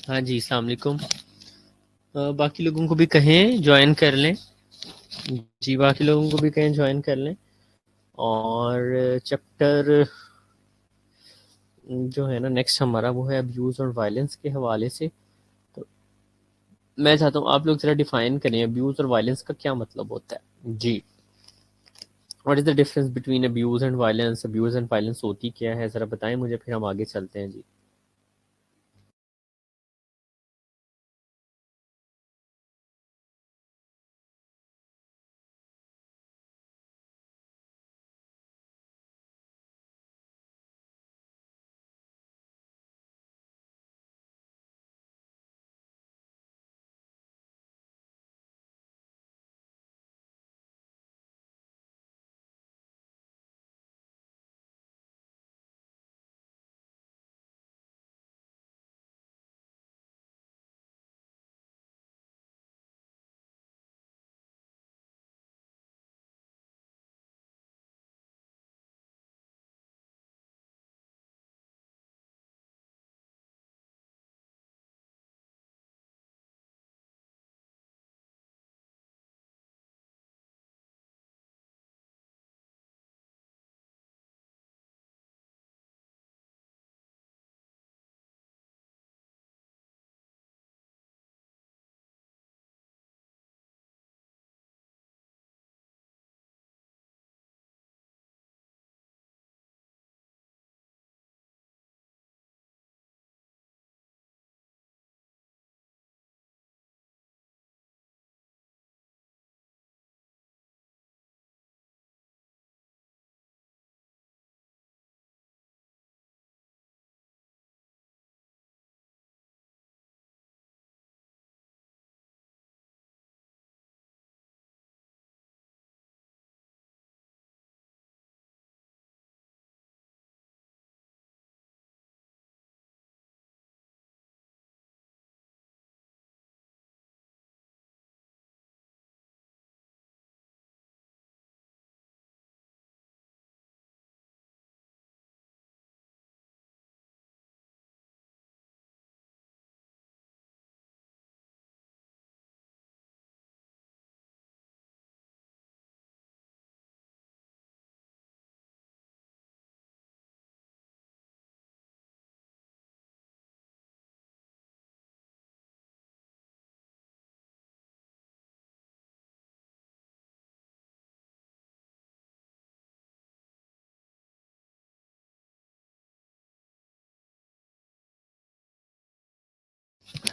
हाँ जी, अस्सलाम वालेकुम। बाकी लोगों को भी कहें ज्वाइन कर लें। जी, बाकी लोगों को भी कहें ज्वाइन कर लें। और चैप्टर जो है ना नेक्स्ट हमारा वो है अब्यूज़ और वायलेंस के हवाले से। तो मैं चाहता हूँ आप लोग ज़रा डिफ़ाइन करें अब्यूज़ और वायलेंस का क्या मतलब होता है। जी, what is the difference between abuse and violence? Abuse and violence होती क्या है, ज़रा बताएं मुझे, फिर हम आगे चलते हैं। जी।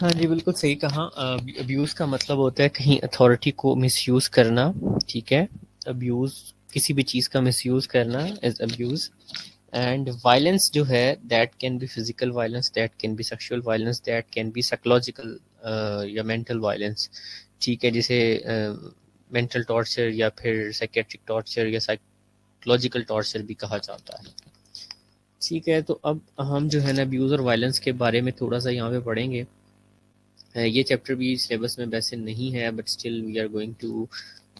हाँ जी, बिल्कुल सही कहा। अब्यूज़ का मतलब होता है कहीं अथॉरिटी को मिसयूज़ करना। ठीक है, अब्यूज़ किसी भी चीज़ का मिसयूज़ करना इज़ अब्यूज़। एंड वायलेंस जो है that can B physical violence, that can B sexual violence, that can B psychological या मेंटल वायलेंस। ठीक है, जैसे मेंटल टॉर्चर या फिर साइकेट्रिक टॉर्चर या साइकोलॉजिकल टॉर्चर भी कहा जाता है। ठीक है, तो अब हम जो है ना अब्यूज़ और वायलेंस के बारे में थोड़ा सा यहाँ पे पढ़ेंगे। ये चैप्टर भी सिलेबस में वैसे नहीं है, but still we are going to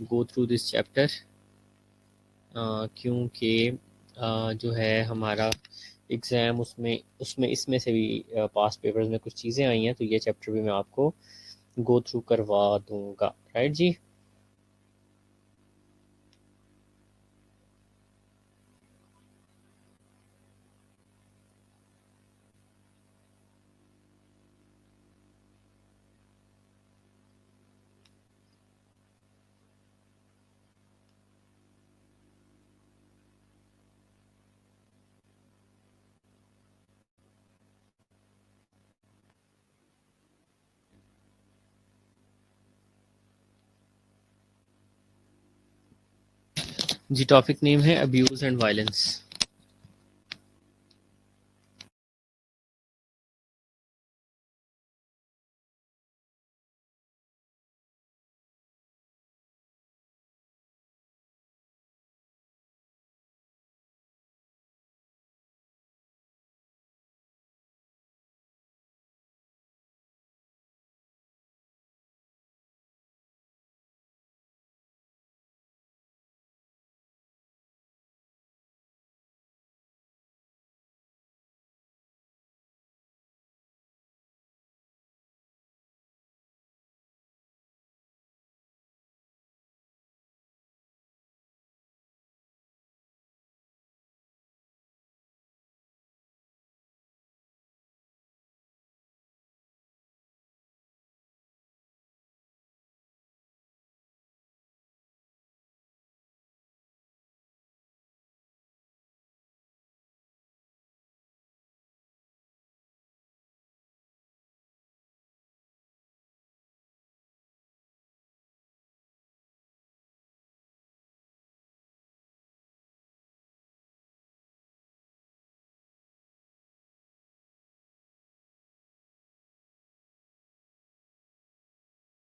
go through this chapter, क्योंकि जो है हमारा एग्ज़ाम उसमें उसमें इसमें से भी पास्ट पेपर्स में कुछ चीज़ें आई हैं, तो ये चैप्टर भी मैं आपको गो थ्रू करवा दूंगा। राइट जी। जी, टॉपिक नेम है अब्यूज़ एंड वायलेंस।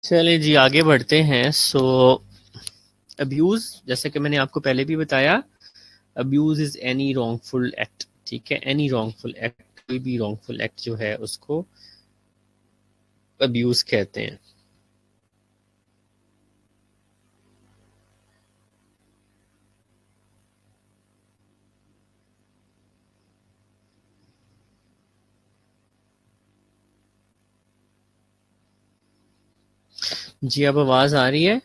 चलिए जी आगे बढ़ते हैं। सो अब्यूज, जैसे कि मैंने आपको पहले भी बताया, abuse is any wrongful act. ठीक है, एनी रॉन्गफुल एक्ट, कोई भी रॉन्गफुल एक्ट जो है उसको अब्यूज कहते हैं। जी अब आवाज आ रही है?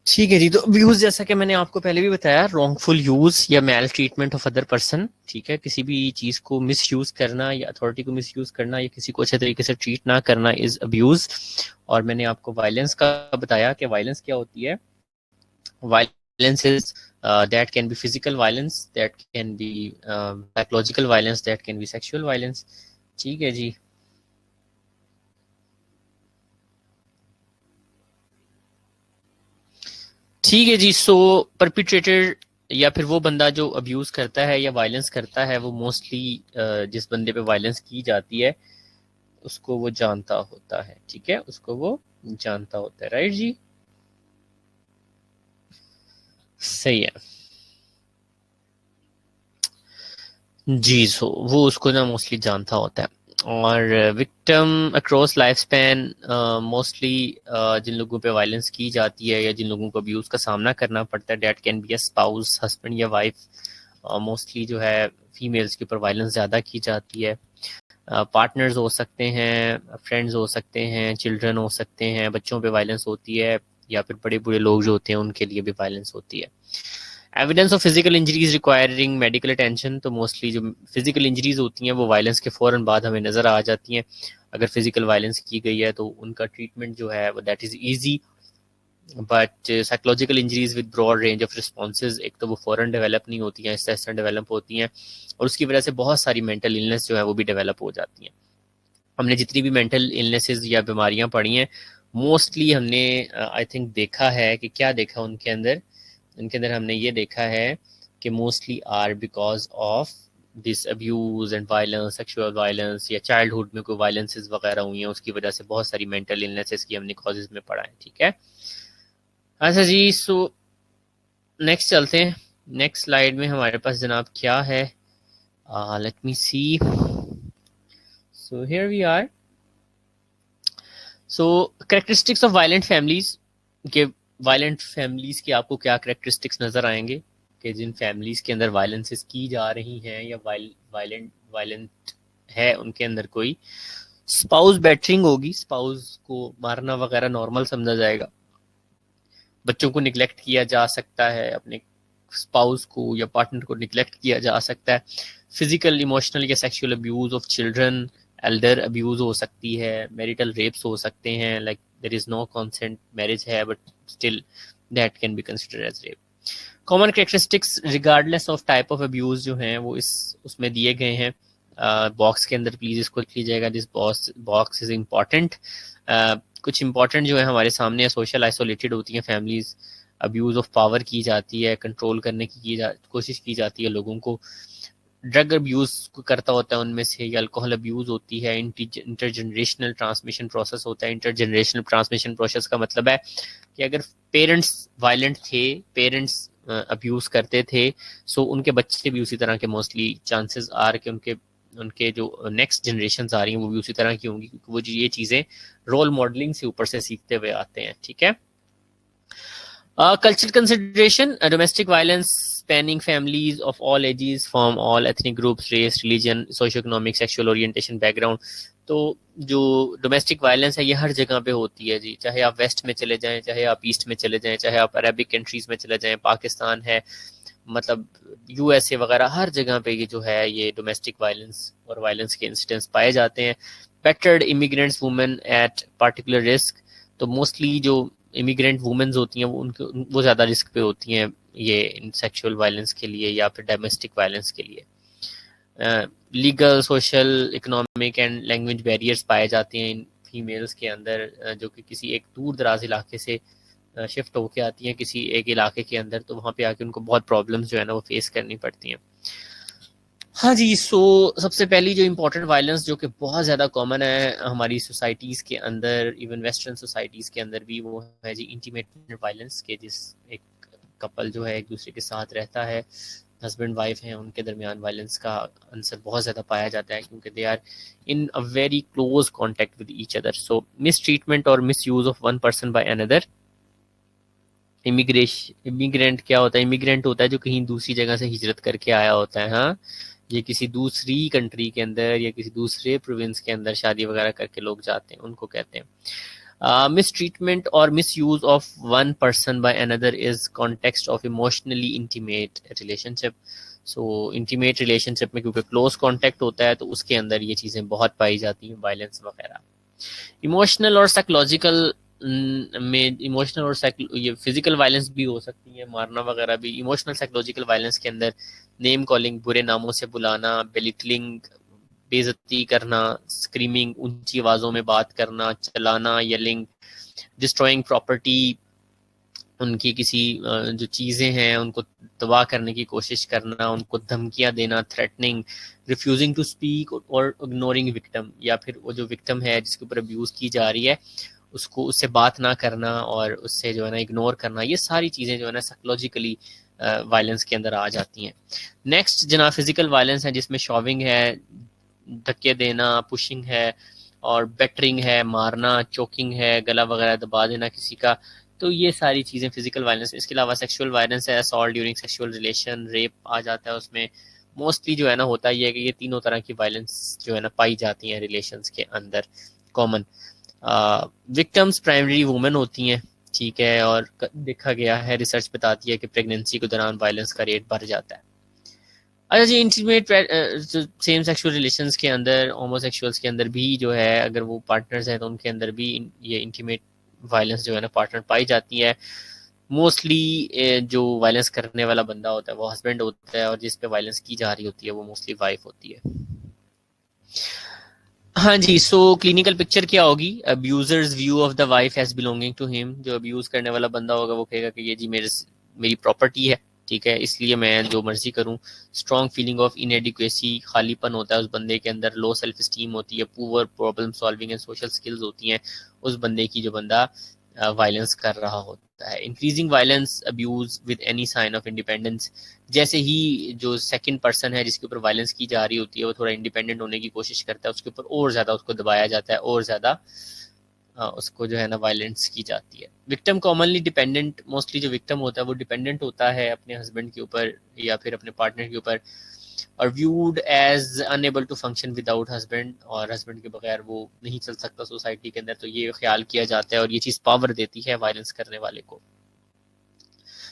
ठीक है जी। तो अब्यूज, जैसा कि मैंने आपको पहले भी बताया, रॉन्गफुल यूज या मैल ट्रीटमेंट ऑफ अदर पर्सन। ठीक है, किसी भी चीज को मिस यूज करना या अथॉरिटी को मिस यूज करना या किसी को अच्छे तरीके से ट्रीट ना करना इज अब्यूज। और मैंने आपको वायलेंस का बताया कि वायलेंस क्या होती है। Violence is that can be physical violence, that can be psychological violence, that can be sexual violence। ठीक है जी। ठीक है जी। सो परपिट्रेटर या फिर वो बंदा जो अब्यूज करता है या वायलेंस करता है, वो मोस्टली जिस बंदे पे वायलेंस की जाती है उसको वो जानता होता है। ठीक है, उसको वो जानता होता है। राइट जी, सही है जी। सो वो उसको ना मोस्टली जानता होता है। और victim across life span, mostly जिन लोगों पे वायलेंस की जाती है या जिन लोगों को अब्यूज का सामना करना पड़ता है, date can be a spouse, husband या वाइफ। मोस्टली जो है फीमेल्स के ऊपर वायलेंस ज़्यादा की जाती है। पार्टनर्स हो सकते हैं, फ्रेंड्स हो सकते हैं, चिल्ड्रन हो सकते हैं, बच्चों पे वायलेंस होती है, या फिर बड़े बूढ़े लोग जो होते हैं उनके लिए भी वायलेंस होती है। Evidence of physical injuries requiring medical attention, तो मोस्टली जो फिजिकल इंजरीज होती हैं वो वायलेंस के फौरन बाद हमें नज़र आ जाती हैं। अगर फिजिकल वायलेंस की गई है तो उनका ट्रीटमेंट जो है वो that is easy. But psychological injuries with broad range of responses, एक तो वो फौरन डेवलप नहीं होती हैं, आहिस्ता आहिस्ता डेवलप होती हैं, और उसकी वजह से बहुत सारी मेंटल इलनेस जो है वो भी डेवलप हो जाती हैं। हमने जितनी भी मेंटल इलनेसेस या बीमारियां पढ़ी हैं, मोस्टली हमने आई थिंक देखा है कि क्या देखा उनके अंदर हमने ये देखा है कि mostly are because of this abuse and violence, sexual violence, या चाइल्डहुड में कोई वायलेंसेस वगैरह हुई हैं, उसकी वजह से बहुत सारी मेंटल इलनेसेस की हमने कॉजेज में पढ़ा है। ठीक है, अच्छा जी। सो नेक्स्ट चलते हैं। नेक्स्ट स्लाइड में हमारे पास जनाब क्या है, let me see. So here we are. So characteristics of violent families के, वायलेंट फैमिलीज के आपको क्या करेक्टरिस्टिक्स नजर आएंगे कि जिन फैमिलीज के अंदर वायलेंसेस की जा रही हैं या वायलेंट वायलेंट है उनके अंदर कोई स्पाउस बैटरिंग होगी, स्पाउस को मारना वगैरह नॉर्मल समझा जाएगा। बच्चों को निगलेक्ट किया जा सकता है, अपने स्पाउस को या पार्टनर को निगलेक्ट किया जा सकता है। फिजिकल, इमोशनल या sexual abuse of children, elder abuse हो सकती है, मैरिटल रेप्स हो सकते हैं, like there is no consent, marriage है but still that can be considered as rape. Common characteristics regardless of type of abuse जो हैं वो इस उसमें दिए गए हैं बॉक्स के अंदर। प्लीज इसको लिख लीजिएगा, दिस बॉक्स इज इम्पॉर्टेंट। कुछ इंपॉर्टेंट जो है हमारे सामने, सोशल आइसोलेटेड होती हैं फैमिलीज, अब्यूज ऑफ पावर की जाती है, कंट्रोल करने की कोशिश की जाती है लोगों को, ड्रग अब्यूज करता होता है उनमें से, या अल्कोहल अब्यूज होती है, इंटरजनरेशनल ट्रांसमिशन प्रोसेस होता है। इंटरजनरेशनल ट्रांसमिशन प्रोसेस का मतलब है कि अगर पेरेंट्स वायलेंट थे, पेरेंट्स अब्यूज करते थे, सो उनके बच्चे भी उसी तरह के मोस्टली चांसेस आर के उनके उनके जो नेक्स्ट जनरेशन आ रही हैं वो भी उसी तरह की होंगी, क्योंकि वो ये चीज़ें रोल मॉडलिंग से ऊपर से सीखते हुए आते हैं। ठीक है, cultural consideration, domestic violence spanning families of all ages from all ethnic groups, race, religion, socio-economic, sexual orientation, background. तो जो डोमेस्टिक वायलेंस है ये हर जगह पे होती है जी, चाहे आप वेस्ट में चले जाएं, चाहे आप ईस्ट में चले जाएं, चाहे आप अरबिक कंट्रीज में चले जाएं, पाकिस्तान है, मतलब यूएसए वगैरह, हर जगह पे ये जो है ये डोमेस्टिक वायलेंस और वायलेंस के इंसिडेंट्स पाए जाते हैं. Battered immigrants women at particular risk. तो मोस्टली जो इमिग्रेंट वुमेन्स होती हैं वो ज़्यादा रिस्क पे होती हैं ये सेक्सुअल वायलेंस के लिए या फिर डोमेस्टिक वायलेंस के लिए. Legal, social, economic and language barriers पाए जाते हैं इन फीमेल्स के अंदर, जो कि किसी एक दूर दराज इलाके से शिफ्ट होके आती हैं किसी एक इलाके के अंदर, तो वहाँ पे आके उनको बहुत प्रॉब्लम्स जो है ना वो फेस करनी पड़ती हैं. हाँ जी, सो सबसे पहली जो इम्पोर्टेंट वायलेंस जो कि बहुत ज़्यादा कॉमन है हमारी सोसाइटीज़ के अंदर, इवन वेस्टर्न सोसाइटीज़ के अंदर भी, वो है जी इंटीमेट वायलेंस के, जिस एक कपल जो है एक दूसरे के साथ रहता है, हस्बैंड वाइफ हैं, उनके दरमियान वायलेंस का आंसर बहुत ज़्यादा पाया जाता है क्योंकि they are in a very close contact with each other. So mistreatment और misuse of one person by another. Immigrant क्या होता है? इमिग्रेंट होता है जो कहीं दूसरी जगह से हिजरत करके आया होता है. हाँ, ये किसी दूसरी कंट्री के अंदर या किसी दूसरे प्रोविंस के अंदर शादी वगैरह करके लोग जाते हैं, उनको कहते हैं. मिसट्रीटमेंट और misuse of one person by another is context of emotionally intimate relationship. So intimate relationship में क्योंकि क्लोज कॉन्टेक्ट होता है तो उसके अंदर ये चीज़ें बहुत पाई जाती हैं, वायलेंस वगैरह. इमोशनल और साइकोलॉजिकल में, इमोशनल और ये फिजिकल वायलेंस भी हो सकती है, मारना वगैरह भी. इमोशनल साइकोलॉजिकल वायलेंस के अंदर नेम कॉलिंग, बुरे नामों से बुलाना, बेलिटलिंग, बेइज्जती करना, स्क्रीमिंग, ऊंची आवाज़ों में बात करना, चलाना, येलिंग, डिस्ट्रॉइंग प्रॉपर्टी, उनकी किसी जो चीज़ें हैं उनको तबाह करने की कोशिश करना, उनको धमकियां देना, थ्रेटनिंग, रिफ्यूजिंग टू स्पीक और इग्नोरिंग विक्टिम, या फिर वो जो विक्टिम है जिसके ऊपर अब्यूज़ की जा रही है उसको, उससे बात ना करना और उससे जो है ना इग्नोर करना. ये सारी चीज़ें जो है ना साइकोलॉजिकली वायलेंस के अंदर आ जाती हैं. नेक्स्ट जना फिजिकल वायलेंस है जिसमें शॉविंग है, धक्के देना, पुशिंग है, और बैटरिंग है, मारना, चोकिंग है, गला वगैरह दबा देना किसी का. तो ये सारी चीज़ें फिजिकल वायलेंस. इसके अलावा सेक्सुअल वायलेंस है, assault during sexual relation, rape आ जाता है उसमें. मोस्टली जो है ना होता ही है कि ये तीनों तरह की वायलेंस जो है ना पाई जाती हैं रिलेशंस के अंदर कॉमन. विक्टिम्स प्राइमरी वुमेन होती हैं, ठीक है, और देखा गया है, रिसर्च बताती है कि प्रेगनेंसी के दौरान वायलेंस का रेट बढ़ जाता है. अच्छा जी, इंटीमेट सेम सेक्सुअल रिलेशंस के अंदर, होमोसेक्सुअल्स के अंदर भी जो है अगर वो पार्टनर्स हैं तो उनके अंदर भी ये इंटीमेट वायलेंस जो है ना पार्टनर पाई जाती है. मोस्टली जो वायलेंस करने वाला बंदा होता है वो हस्बैंड होता है, और जिस पे वायलेंस की जा रही होती है वो मोस्टली वाइफ होती है. हाँ जी, सो क्लिनिकल पिक्चर क्या होगी? Abusers view of the wife as belonging to him. जो अब्यूज करने वाला बंदा होगा वो कहेगा कि ये जी मेरी प्रॉपर्टी है, ठीक है, इसलिए मैं जो मर्जी करूं. स्ट्रॉन्ग फीलिंग ऑफ इनएडिक्वेसी, खालीपन होता है उस बंदे के अंदर. लो सेल्फ स्टीम होती है. Poor problem solving and social skills होती हैं उस बंदे की जो बंदा वायलेंस कर रहा होता है. Increasing violence, abuse with any sign of independence. जैसे ही जो सेकंड पर्सन है जिसके ऊपर वायलेंस की जा रही होती है वो थोड़ा इंडिपेंडेंट होने की कोशिश करता है, उसके ऊपर और ज़्यादा उसको दबाया जाता है, और ज़्यादा उसको जो है ना वायलेंस की जाती है. Victim commonly dependent. मोस्टली जो विक्टिम होता है वो डिपेंडेंट होता है अपने हस्बैंड के ऊपर या फिर अपने पार्टनर के ऊपर, और viewed as unable to function without husband, और हस्बैंड के बगैर वो नहीं चल सकता सोसाइटी के अंदर. तो ये ख्याल किया जाता है और ये चीज़ पावर देती है वायलेंस करने वाले को.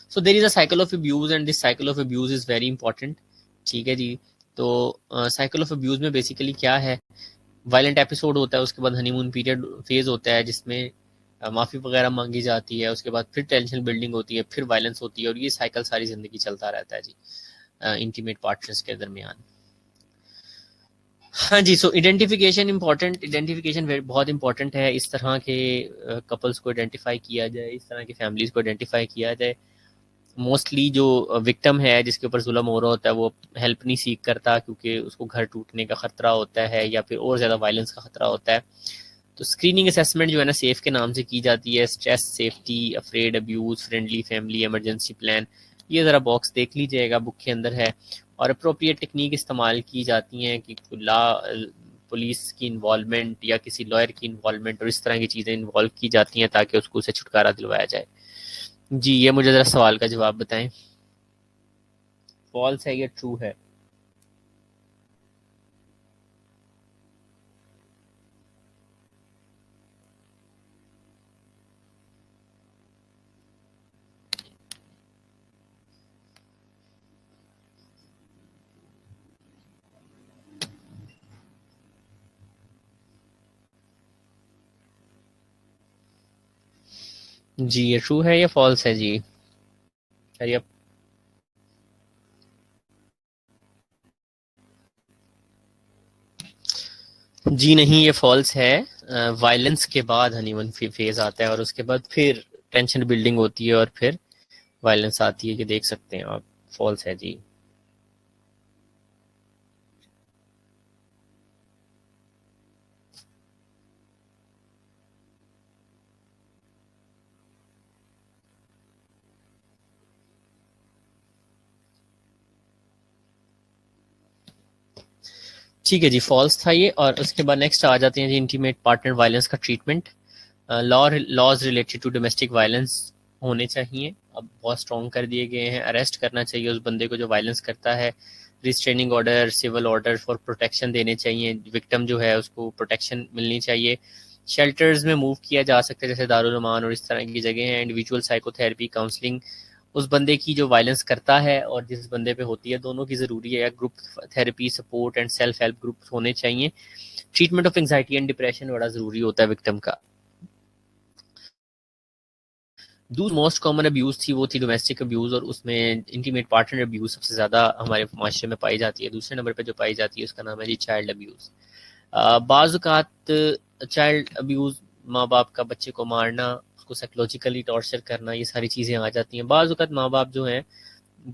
So there is a cycle of abuse and this cycle of abuse is very important, ठीक है जी. तो साइकिल ऑफ अब्यूज में बेसिकली क्या है? वायलेंट एपिसोड होता है, उसके बाद हनीमून पीरियड फेज होता है जिसमें माफ़ी वगैरह मांगी जाती है, उसके बाद फिर टेंशन बिल्डिंग होती है, फिर वायलेंस होती है, और ये साइकिल सारी ज़िंदगी चलता रहता है जी इंटीमेट पार्टनर्स के दरमियान. हाँ जी, सो आइडेंटिफिकेशन इंपॉर्टेंट. आइडेंटिफिकेशन बहुत इंपॉर्टेंट है. इस तरह के कपल्स को आइडेंटिफाई किया जाए, इस तरह की फैमिलीज़ को आइडेंटिफाई किया जाए. मोस्टली जो विक्टिम है जिसके ऊपर जुल्म हो रहा होता है वो हेल्प नहीं सीख करता क्योंकि उसको घर टूटने का खतरा होता है या फिर और ज़्यादा वायलेंस का खतरा होता है. तो स्क्रीनिंग असेसमेंट जो है ना सेफ के नाम से की जाती है. Stress, safety, afraid, abuse, friendly family, emergency plan, ये ज़रा बॉक्स देख लीजिएगा, बुक के अंदर है. और अप्रोप्रिएट टेक्निक इस्तेमाल की जाती हैं कि पुलिस की इन्वॉल्वमेंट या किसी लॉयर की इन्वॉल्वमेंट और इस तरह की चीज़ें इन्वॉल्व की जाती हैं ताकि उसको उसे छुटकारा दिलवाया जाए. जी, ये मुझे ज़रा सवाल का जवाब बताएं. फॉल्स है या ट्रू है? जी ये ट्रू है या फॉल्स है जी? अरे जी नहीं, ये फॉल्स है। वायलेंस के बाद हनीमून फेज आता है और उसके बाद फिर टेंशन बिल्डिंग होती है और फिर वायलेंस आती है, ये देख सकते हैं आप। फॉल्स है जी। ठीक है जी, फॉल्स था ये। और उसके बाद नेक्स्ट आ जाते हैं जी, इंटीमेट पार्टनर वायलेंस का treatment. Laws related to domestic violence होने चाहिए, अब बहुत स्ट्रॉन्ग कर दिए गए हैं। अरेस्ट करना चाहिए उस बंदे को जो वायलेंस करता है। Restraining order, civil order for protection देने चाहिए। विक्टिम जो है उसको प्रोटेक्शन मिलनी चाहिए। शेल्टर्स में मूव किया जा सकता है जैसे दारुल अमान और इस तरह की जगह हैं। इंडिविजुअल साइकोथेरेपी काउंसलिंग उस बंदे की जो वायलेंस करता है और जिस बंदे पे होती है, दोनों की ज़रूरी है। Group therapy, support and self help group होने चाहिए। Treatment of anxiety and depression बड़ा ज़रूरी होता है विक्टिम का। दूसरी मोस्ट कॉमन अब्यूज़ थी वो थी डोमेस्टिक अब्यूज़, और उसमें इंटीमेट पार्टनर अब्यूज़ सबसे ज़्यादा हमारे माशरे में पाई जाती है। दूसरे नंबर पर जो पाई जाती है उसका नाम है जी चाइल्ड अब्यूज़। बाज़ चाइल्ड अब्यूज़, माँ बाप का बच्चे को मारना, उसको साइकोलॉजिकली टॉर्चर करना, ये सारी चीज़ें आ जाती हैं। बाज़ माँ बाप जो हैं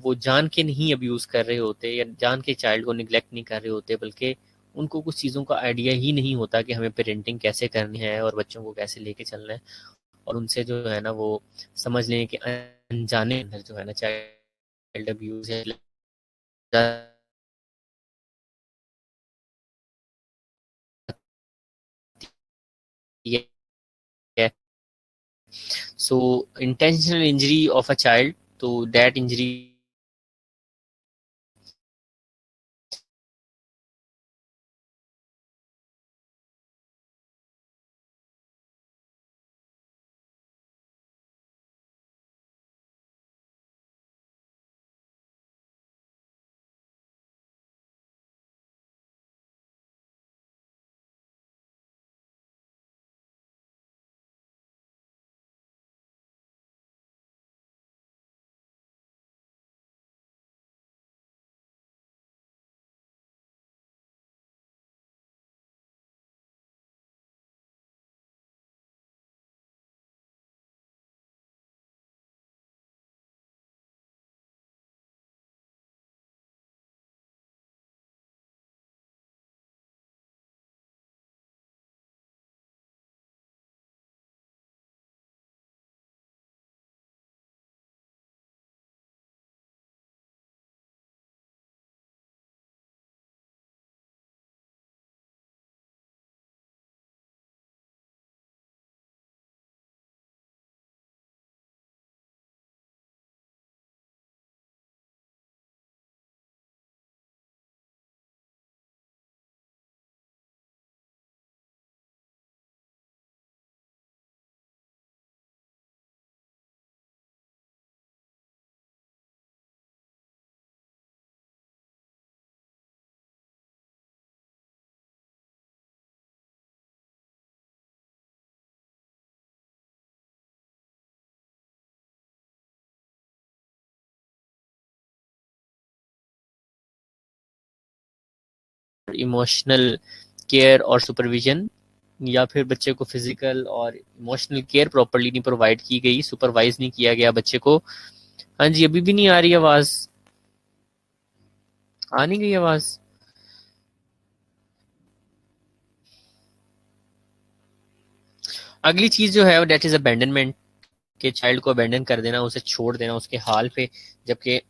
वो जान के नहीं अब्यूज़ कर रहे होते या जान के चाइल्ड को निगलेक्ट नहीं कर रहे होते, बल्कि उनको कुछ चीज़ों का आइडिया ही नहीं होता कि हमें पेरेंटिंग कैसे करनी है और बच्चों को कैसे लेके चलना है। और उनसे जो है ना वो समझ लें कि अनजाने अंदर जो है ना चाइल्ड अब्यूज़ है so intentional injury of a child, तो दैट इंजरी इमोशनल केयर और सुपरविजन, या फिर बच्चे को फिजिकल और इमोशनल केयर प्रॉपर्ली नहीं प्रोवाइड की गई, सुपरवाइज नहीं किया गया बच्चे को। हाँ जी, अभी भी नहीं आ रही आवाज? आ नहीं गई आवाज? अगली चीज जो है डेट इज अबेंडनमेंट, के चाइल्ड को अबेंडन कर देना, उसे छोड़ देना उसके हाल पे, जबकि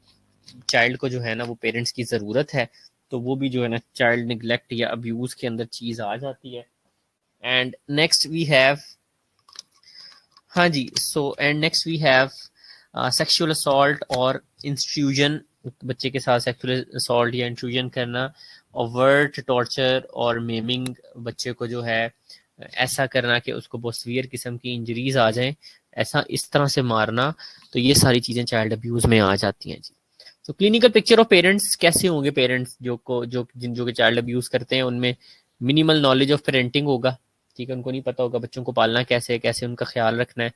चाइल्ड को जो है ना वो पेरेंट्स की ज़रूरत है। तो वो भी जो है ना चाइल्ड निगलेक्ट या अब्यूज़ के अंदर चीज़ आ जाती है। एंड नेक्स्ट वी हैव, हाँ जी, so and next we have sexual assault और इंस्ट्रूजन बच्चे के साथ सेक्सुअल असॉल्ट या इंट्रूजन करना, ओवर्ट टॉर्चर और मेमिंग, बच्चे को जो है ऐसा करना कि उसको बहुत सीवियर किस्म की इंजरीज आ जाएं, ऐसा इस तरह से मारना, तो ये सारी चीज़ें चाइल्ड अब्यूज़ में आ जाती हैं जी। तो क्लिनिकल पिक्चर ऑफ पेरेंट्स कैसे होंगे? पेरेंट्स जो कि चाइल्ड अब्यूज़ करते हैं उनमें मिनिमल नॉलेज ऑफ पेरेंटिंग होगा, ठीक है, उनको नहीं पता होगा बच्चों को पालना कैसे है, कैसे उनका ख्याल रखना है।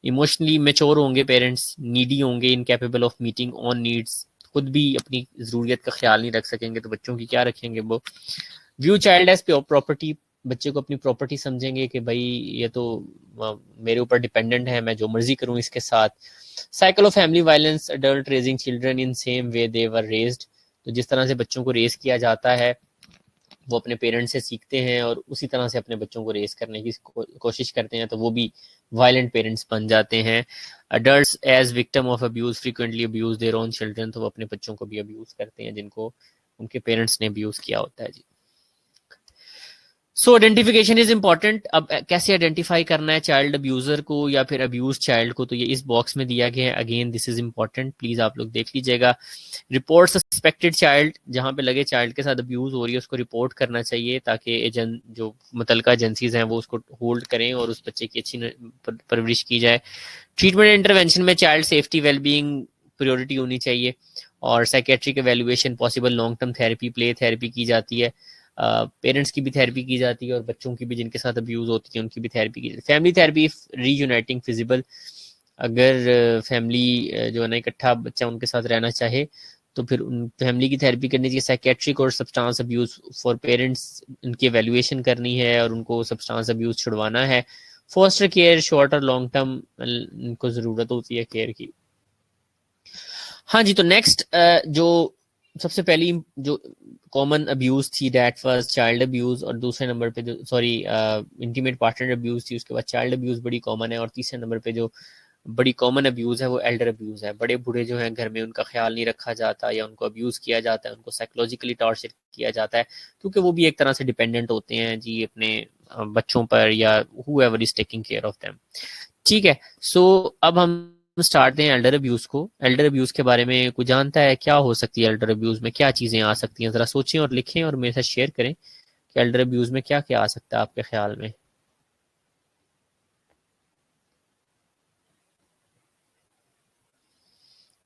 इमोशनली मेच्योर होंगे पेरेंट्स, नीडी होंगे, incapable of meeting on needs, खुद भी अपनी ज़रूरियत का ख्याल नहीं रख सकेंगे तो बच्चों की क्या रखेंगे वो। व्यू चाइल्ड एज प्रॉपर्टी, बच्चे को अपनी प्रॉपर्टी समझेंगे कि भाई ये तो मेरे ऊपर डिपेंडेंट है, मैं जो मर्जी करूं इसके साथ। Cycle of family violence, adult raising children in same way they were raised, तो जिस तरह से बच्चों को रेस किया जाता है वो अपने पेरेंट्स से सीखते हैं और उसी तरह से अपने बच्चों को रेस करने की कोशिश करते हैं, तो वो भी वायलेंट पेरेंट्स बन जाते हैं। Adults as victim of abuse frequently abuse their own children, तो वो अपने बच्चों को भी अब्यूज करते हैं जिनको उनके पेरेंट्स ने अब्यूज किया होता है जी। सो आइडेंटिफिकेशन इज इंपॉर्टेंट। अब कैसे आइडेंटिफाई करना है चाइल्ड अब्यूजर को या फिर अब्यूज चाइल्ड को, तो ये इस बॉक्स में दिया गया है। Again this is important, please आप लोग देख लीजिएगा। रिपोर्ट सस्पेक्टेड चाइल्ड, जहां पे लगे चाइल्ड के साथ अब्यूज हो रही है उसको रिपोर्ट करना चाहिए ताकि एजेंट जो मुतलका एजेंसीज हैं वो उसको होल्ड करें और उस बच्चे की अच्छी परवरिश की जाए। ट्रीटमेंट इंटरवेंशन में चाइल्ड सेफ्टी वेलबींग प्रायोरिटी होनी चाहिए और psychiatric evaluation, possible long term therapy, play therapy की जाती है। पेरेंट्स की भी थेरेपी की जाती है और बच्चों की भी जिनके साथ अब्यूज होती है उनकी भी थेरेपी की जाती है। फैमिली थेरेपी रीयूनाइटिंग फिजिबल, अगर फैमिली जो है ना इकट्ठा बच्चा उनके साथ रहना चाहे तो फिर उन फैमिली की थेरेपी करनी चाहिए। साइकेट्रिक और सब्सटेंस अब्यूज फॉर पेरेंट्स, उनकी एवेल्युएशन करनी है और उनको सब्सटेंस अब्यूज छुड़वाना है। फोस्टर केयर शॉर्ट और लॉन्ग टर्म उनको ज़रूरत होती है केयर की। हाँ जी, तो नेक्स्ट जो सबसे पहली जो कॉमन अब्यूज थी दैट वाज चाइल्ड अब्यूज, और दूसरे नंबर पे जो इंटीमेट पार्टनर अब्यूज थी, उसके बाद चाइल्ड अब्यूज बड़ी कॉमन है, और तीसरे नंबर पे जो बड़ी कॉमन अब्यूज है वो एल्डर अब्यूज है। बड़े बूढ़े जो हैं घर में उनका ख्याल नहीं रखा जाता या उनको अब्यूज किया जाता है, उनको साइकोलॉजिकली टॉर्चर किया जाता है क्योंकि वो भी एक तरह से डिपेंडेंट होते हैं जी अपने बच्चों पर या whoever is taking care of them. ठीक है, सो अब हम स्टार्ट हैं एल्डर अब्यूज को। एल्डर अब्यूज के बारे में कुछ जानता है? क्या हो सकती है एल्डर अब्यूज में, क्या चीजें आ सकती हैं? जरा सोचें और लिखें और मेरे साथ शेयर करें कि एल्डर अब्यूज में क्या क्या आ सकता है आपके ख्याल में।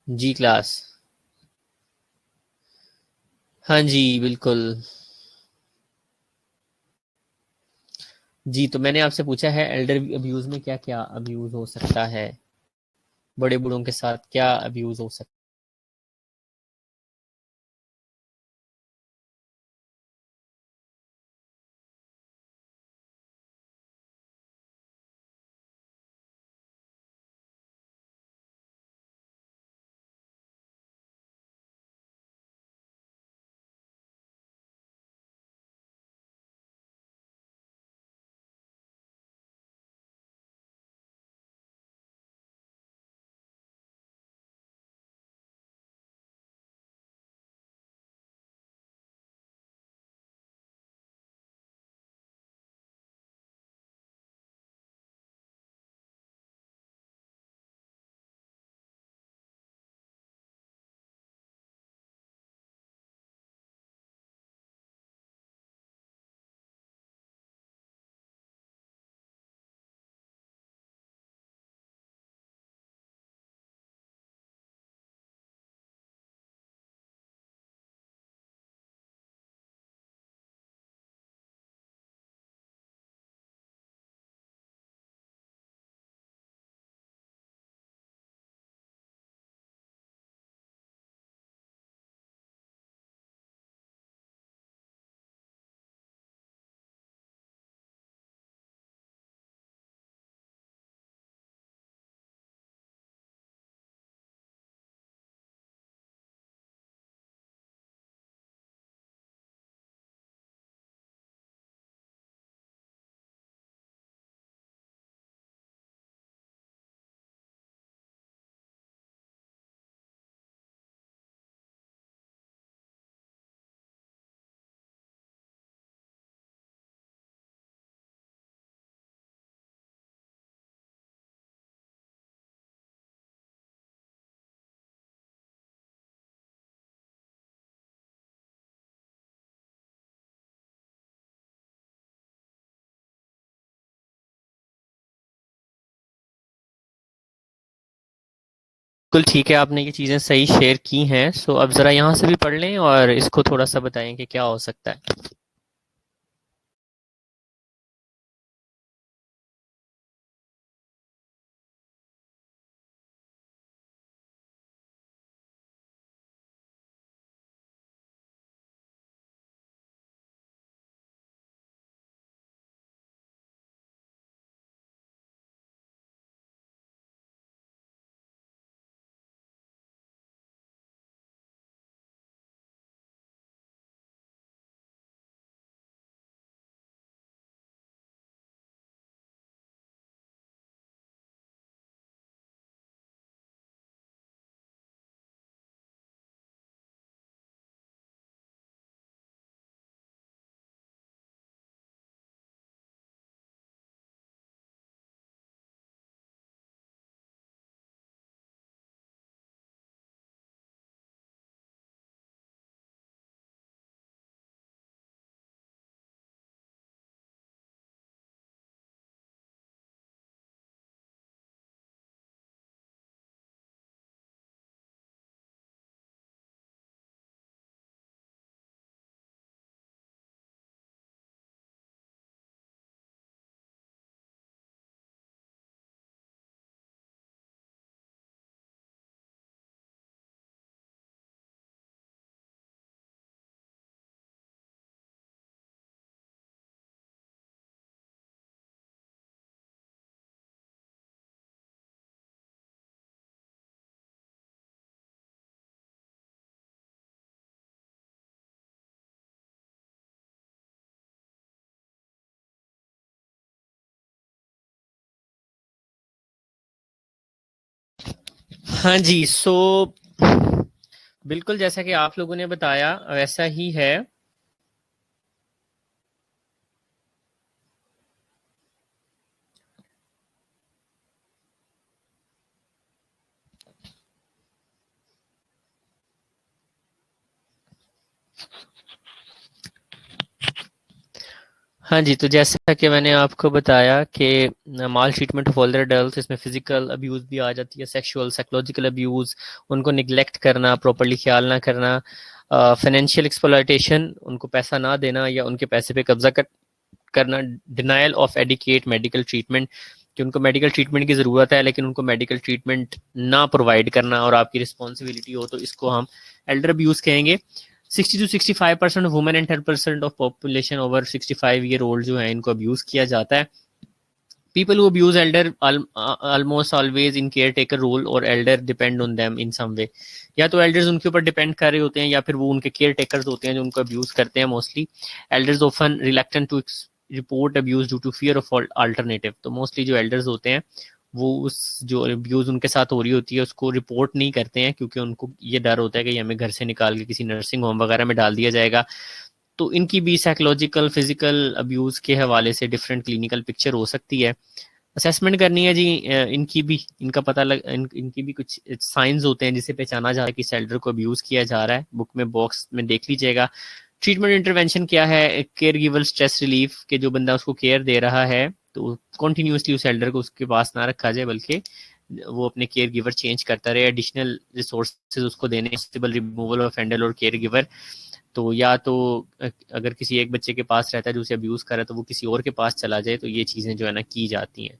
जी क्लास। हाँ जी बिल्कुल। जी, तो मैंने आपसे पूछा है एल्डर अब्यूज में क्या क्या अब्यूज हो सकता है, बड़े बूढ़ों के साथ क्या अब्यूज हो सकता है। बिल्कुल ठीक है, आपने ये चीज़ें सही शेयर की हैं। सो अब ज़रा यहाँ से भी पढ़ लें और इसको थोड़ा-सा बताएँ कि क्या हो सकता है। हाँ जी, बिल्कुल जैसा कि आप लोगों ने बताया वैसा ही है। हाँ जी, तो जैसा कि मैंने आपको बताया कि माल ट्रीटमेंट ऑफ ओल्डर एडल्ट्स, इसमें फिजिकल अब्यूज़ भी आ जाती है, सेक्सुअल, साइकोलॉजिकल अब्यूज़, उनको नेग्लेक्ट करना, प्रॉपर्ली ख्याल ना करना, फाइनेंशियल एक्सप्लॉयटेशन, उनको पैसा ना देना या उनके पैसे पे कब्जा करना, denial of adequate medical treatment, कि उनको मेडिकल ट्रीटमेंट की ज़रूरत है लेकिन उनको मेडिकल ट्रीटमेंट ना प्रोवाइड करना और आपकी रिस्पॉन्सिबिलिटी हो, तो इसको हम एल्डर अब्यूज़ कहेंगे। 60 to 65% of women and 10% of population over 65 year old जो है, इनको अब्यूज़ किया जाता है। People who abuse elder almost always in caretaker role or elder depend on them in some way. या तो elders उनके ऊपर डिपेंड कर रहे होते हैं या फिर वो उनके केयर टेकर्स होते हैं जो उनको अब्यूज करते हैं mostly. elders often reluctant to report abuse due to fear of alternative। तो मोस्टली जो elders होते हैं वो उस जो अब्यूज उनके साथ हो रही होती है उसको रिपोर्ट नहीं करते हैं, क्योंकि उनको ये डर होता है कि हमें घर से निकाल के किसी नर्सिंग होम वगैरह में डाल दिया जाएगा। तो इनकी भी साइकोलॉजिकल फिजिकल अब्यूज के हवाले से डिफरेंट क्लिनिकल पिक्चर हो सकती है। असेसमेंट करनी है जी। इनकी भी इनका पता लग इनकी भी कुछ साइंस होते हैं जिसे पहचाना जा रहा है कि सेल्डर को अब्यूज किया जा रहा है। बुक में बॉक्स में देख लीजिएगा। ट्रीटमेंट इंटरवेंशन क्या है? केयर गिवर स्ट्रेस रिलीफ, के जो बंदा उसको केयर दे रहा है तो कॉन्टिन्यूसली उस एल्डर को उसके पास ना रखा जाए, बल्कि वो अपने केयर गिवर चेंज करता रहे। एडिशनल रिसोर्सेज उसको देने, पॉसिबल रिमूवल ऑफ एंडल और केयर गिवर। तो या तो अगर किसी एक बच्चे के पास रहता है जो उसे अब्यूज कर रहा है तो वो किसी और के पास चला जाए। तो ये चीजें जो है ना की जाती हैं।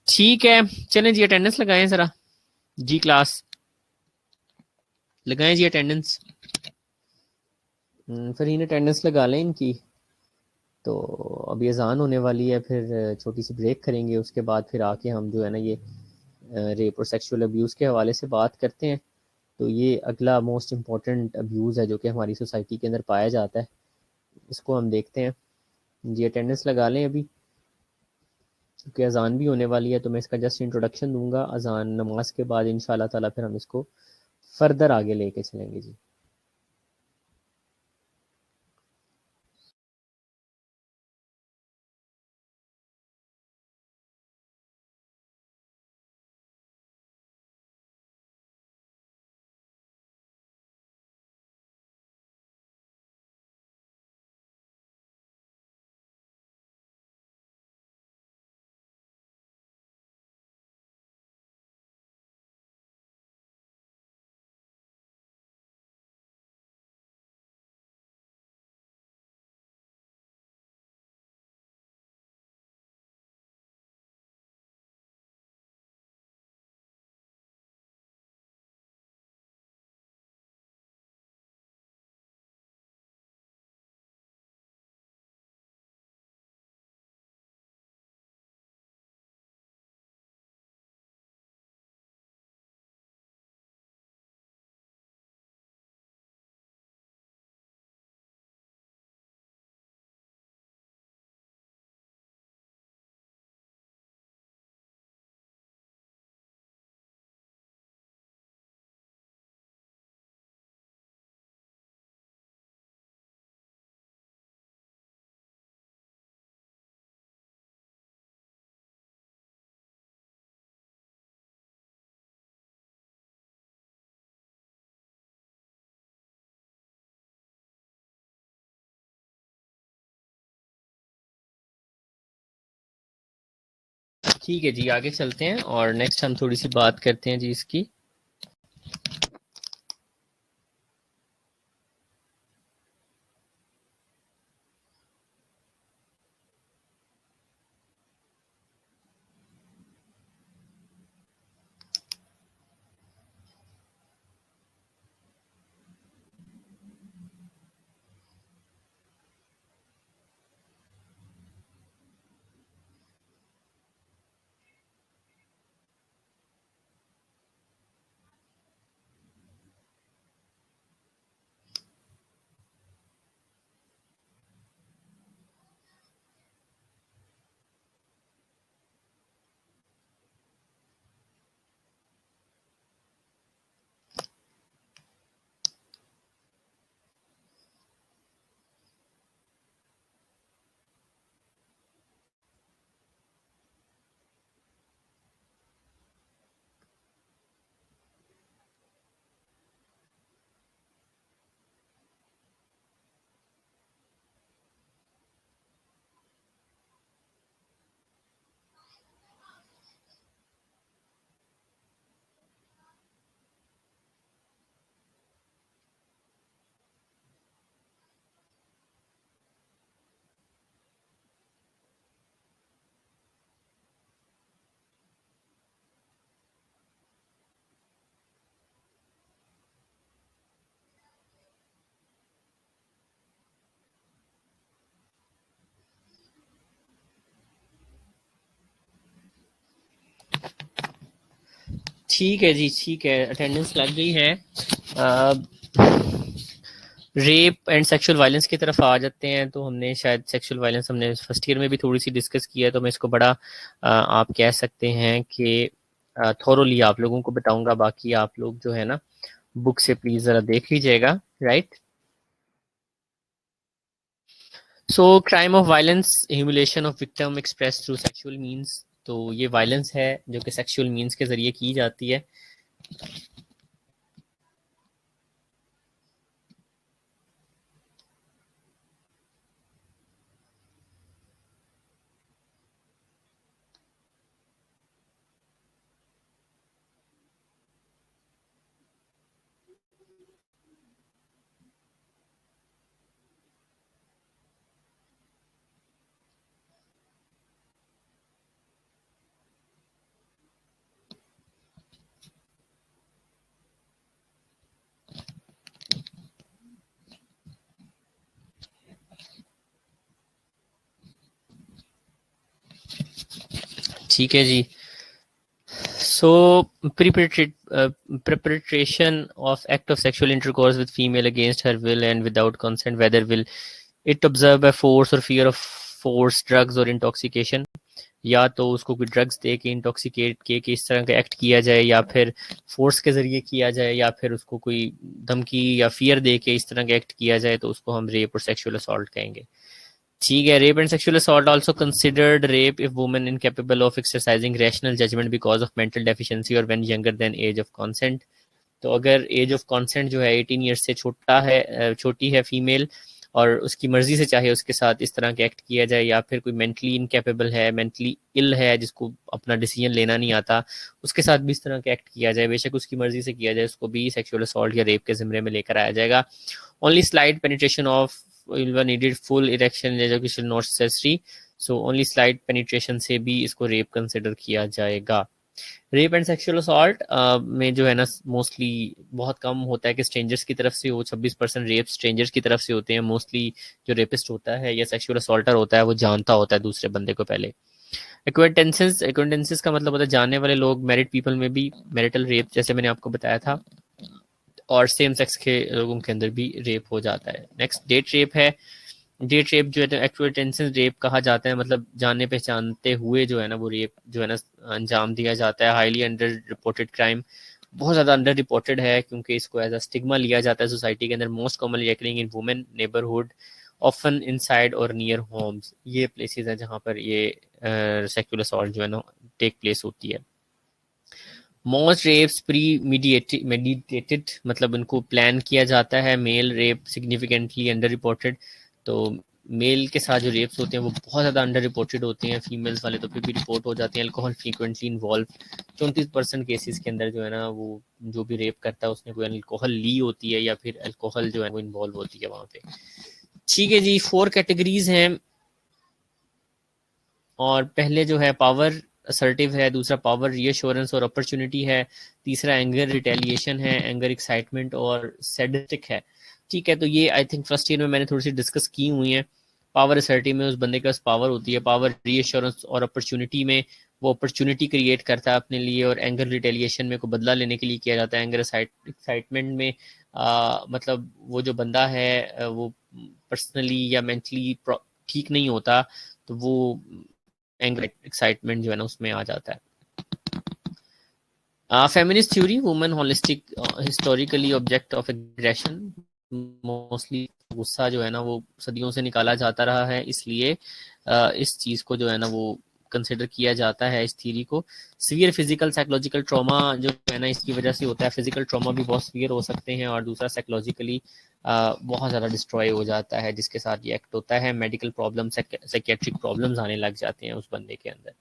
ठीक है, चलें जी अटेंडेंस लगाएं जरा। जी क्लास लगाएं जी अटेंडेंस। फरहीन अटेंडेंस लगा लें इनकी। तो अभी अजान होने वाली है, फिर छोटी सी ब्रेक करेंगे, उसके बाद फिर आके हम जो है ना ये रेप और सेक्सुअल अब्यूज़ के हवाले से बात करते हैं। तो ये अगला मोस्ट इम्पॉर्टेंट अब्यूज़ है जो कि हमारी सोसाइटी के अंदर पाया जाता है, इसको हम देखते हैं। जी अटेंडेंस लगा लें अभी, क्योंकि अजान भी होने वाली है। तो मैं इसका जस्ट इंट्रोडक्शन दूंगा, अजान नमाज के बाद इंशाल्लाह ताला फिर हम इसको फर्दर आगे लेके चलेंगे जी। ठीक है जी, आगे चलते हैं और नेक्स्ट हम थोड़ी सी बात करते हैं जी इसकी। ठीक है जी, ठीक है, अटेंडेंस लग गई है। रेप एंड सेक्सुअल वायलेंस की तरफ आ जाते हैं। तो हमने शायद सेक्सुअल वायलेंस हमने फर्स्ट ईयर में भी थोड़ी सी डिस्कस किया है, तो मैं इसको बड़ा आप कह सकते हैं कि थोरोली आप लोगों को बताऊंगा। बाकी आप लोग जो है ना बुक से प्लीज जरा देख लीजिएगा, right. So crime of violence, humiliation of victim express through sexual means. तो ये वायलेंस है जो कि सेक्सुअल मींस के जरिए की जाती है। ठीक है जी। So, perpetration of act of sexual intercourse with female against her will and without consent, whether will it observe by force or fear of force, drugs or intoxication। या तो उसको कोई ड्रग्स दे के इंटॉक्सिकेट के इस तरह का act किया जाए, या फिर फोर्स के जरिए किया जाए, या फिर उसको कोई धमकी या फियर दे के इस तरह का एक्ट किया जाए, तो उसको हम रेप और सेक्सुअल असॉल्ट कहेंगे। ठीक है। Rape and sexual assault also considered rape if woman incapable of exercising rational judgment because of mental deficiency और when younger than age of consent. तो अगर एज ऑफ कंसेंट जो है 18 ईयर्स से छोटा है, छोटी है फीमेल, और उसकी मर्जी से चाहे उसके साथ इस तरह के एक्ट किया जाए, या फिर कोई मेंटली इनकेपेबल है, मेंटली इल है, जिसको अपना डिसीजन लेना नहीं आता, उसके साथ भी इस तरह के एक्ट किया जाए, बेशक उसकी मर्जी से किया जाए, उसको भी सेक्सुअल असॉल्ट या रेप के जिम्मे में लेकर आया जाएगा। Only slide penetration of vulva needed full erection ejaculation not necessary। So only slide penetration से भी इसको रेप कंसिडर किया जाएगा। रेप एंड सेक्सुअल असॉल्ट में जो है ना मोस्टली बहुत कम होता है कि स्ट्रेंजर्स की तरफ से हो। 26% रेप स्ट्रेंजर्स की तरफ से होते हैं। मोस्टली जो रेपिस्ट होता है या सेक्सुअल असॉल्टर होता है वो जानता होता है दूसरे बंदे को पहले। एक्वेंटेंसेस का मतलब होता है जानने वाले लोग। मैरिड पीपल में भी मैरिटल रेप जैसे मैंने आपको बताया था, और सेम सेक्स के लोगों के अंदर भी रेप हो जाता है। नेक्स्ट डेट रेप है। डेट रेप जो है एक्वेंटेंसेस रेप कहा जाता है, मतलब जानने पहचानते हुए जो है ना वो रेप जो है ना अंजाम दिया जाता है। हाईली अंडर रिपोर्टेड क्राइम, बहुत ज़्यादा अंडर रिपोर्टेड है क्योंकि इसको एज अ स्टिग्मा लिया जाता है सोसाइटी के अंदर। मोस्ट कॉमनली occurring इन वुमेन नेबरहुड, ऑफन इनसाइड और नियर होम्स। ये प्लेसेस हैं जहाँ पर ये सेक्सुअल असॉल्ट जो है ना टेक प्लेस होती है। मोस्ट रेप्स प्री मेडिटेटेड, मतलब उनको प्लान किया जाता है। Male rape significantly under reported. तो मेल के साथ जो रेप्स होते हैं वो बहुत ज़्यादा अंडर रिपोर्टेड होते हैं, फीमेल्स वाले तो फिर भी रिपोर्ट हो जाते हैं। अल्कोहल फ्रीक्वेंटली इन्वॉल्व, 34% केसेस के अंदर जो है ना वो जो भी रेप करता है उसने कोई अल्कोहल ली होती है या फिर अल्कोहल जो है वो इन्वॉल्व होती है वहाँ पे। ठीक है जी, 4 कैटेगरीज हैं, और पहले जो है पावर असर्टिव है, दूसरा पावर रीअश्योरेंस और अपॉर्चुनिटी है, तीसरा एंगर रिटेलिएशन है, एंगर एक्साइटमेंट और सैडिस्टिक है। ठीक है, तो ये आई थिंक फर्स्ट ईयर में मैंने थोड़ी सी डिस्कस की हुई है। पावर असर्टिव में उस बंदे के पास पावर होती है, पावर रीअश्योरेंस और अपॉर्चुनिटी में वो अपॉर्चुनिटी क्रिएट करता है अपने लिए, और एंगर रिटेलिएशन में को बदला लेने के लिए किया जाता है। एंगर एक्साइटमेंट में मतलब वो जो बंदा है वो पर्सनली या मेंटली ठीक नहीं होता, तो वो एंगर एक्साइटमेंट जो है ना उसमें आ जाता है। Feminist theory, women holistic historically object of aggression, mostly गुस्सा जो है ना वो सदियों से निकाला जाता रहा है, इसलिए इस चीज को जो है ना वो कंसिडर किया जाता है इस थ्योरी को। सीवियर फिजिकल साइकोलॉजिकल ट्रॉमा जो है ना इसकी वजह से होता है, फिजिकल ट्रॉमा भी बहुत सीवियर हो सकते हैं, और दूसरा साइकोलॉजिकली बहुत ज़्यादा डिस्ट्रॉय हो जाता है जिसके साथ ये एक्ट होता है। मेडिकल प्रॉब्लम, साइकेट्रिक प्रॉब्लम्स आने लग जाते हैं उस बंदे के अंदर।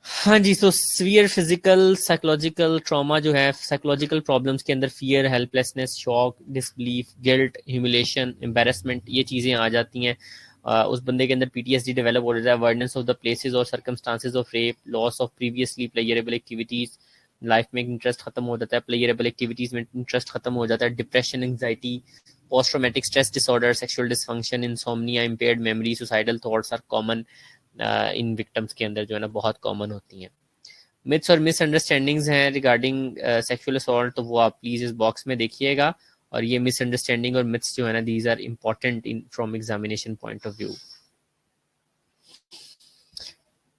हाँ जी, तो सीवियर फिजिकल साइकोलॉजिकल ट्रॉमा जो है, साइकोलॉजिकल प्रॉब्लम्स के अंदर fear, helplessness, shock, disbelief, guilt, humiliation, embarrassment, ये चीज़ें आ जाती हैं। उस बंदे के अंदर पीटीएसडी डेवलप हो जाता है, अवॉइडेंस ऑफ द प्लेसेस और circumstances of rape, loss of previously pleasurable activities, life में इंटरेस्ट खत्म हो जाता है, प्लेयरेबल एक्टिविटीज में इंटरेस्ट खत्म हो जाता है, depression, anxiety, post traumatic stress disorder, sexual dysfunction, insomnia, impaired memory, suicidal thoughts are common in victims के अंदर जो है ना बहुत कॉमन होती हैं। मिथ्स और मिसअंडरस्टैंडिंग्स हैं रिगार्डिंग सेक्सुअल असॉल्ट, तो वो आप प्लीज इस बॉक्स में देखिएगा। और ये मिसअंडरस्टैंडिंग और मिथ्स जो है ना these are important in from examination point of view.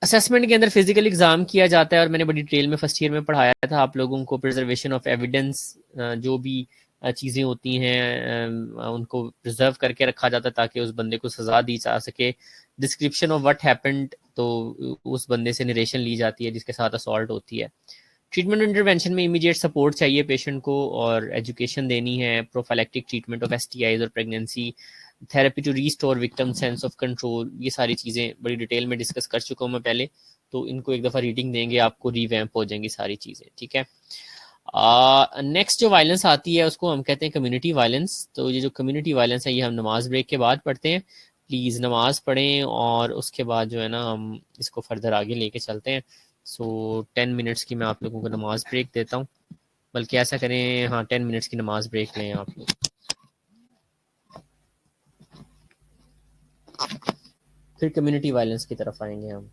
Assessment के अंदर फिजिकल एग्जाम किया जाता है, और मैंने बड़ी डिटेल में फर्स्ट ईयर में पढ़ाया था आप लोगों को। प्रिजर्वेशन ऑफ एविडेंस, जो भी चीज़ें होती हैं उनको प्रिजर्व करके रखा जाता है ताकि उस बंदे को सजा दी जा सके। डिस्क्रिप्शन ऑफ व्हाट हैपेंड, तो उस बंदे से नरेशन ली जाती है जिसके साथ असॉल्ट होती है। ट्रीटमेंट इंटरवेंशन में इमीडिएट सपोर्ट चाहिए पेशेंट को, और एजुकेशन देनी है। प्रोफाइलेक्टिक ट्रीटमेंट ऑफ एसटीआईज और pregnancy, therapy to restore victim sense of control, ये सारी चीज़ें बड़ी डिटेल में डिस्कस कर चुका हूँ मैं पहले, तो इनको एक दफ़ा रीडिंग देंगे आपको रिवैम्प हो जाएंगी सारी चीज़ें। ठीक है, नेक्स्ट जो वायलेंस आती है उसको हम कहते हैं कम्युनिटी वायलेंस। तो ये जो कम्युनिटी वायलेंस है ये हम नमाज ब्रेक के बाद पढ़ते हैं। प्लीज़ नमाज पढ़ें और उसके बाद जो है ना हम इसको फर्दर आगे लेके चलते हैं। सो 10 मिनट्स की मैं आप लोगों को नमाज ब्रेक देता हूँ, बल्कि ऐसा करें, हाँ 10 मिनट्स की नमाज ब्रेक लें आप लोग, फिर कम्युनिटी वायलेंस की तरफ आएंगे हम।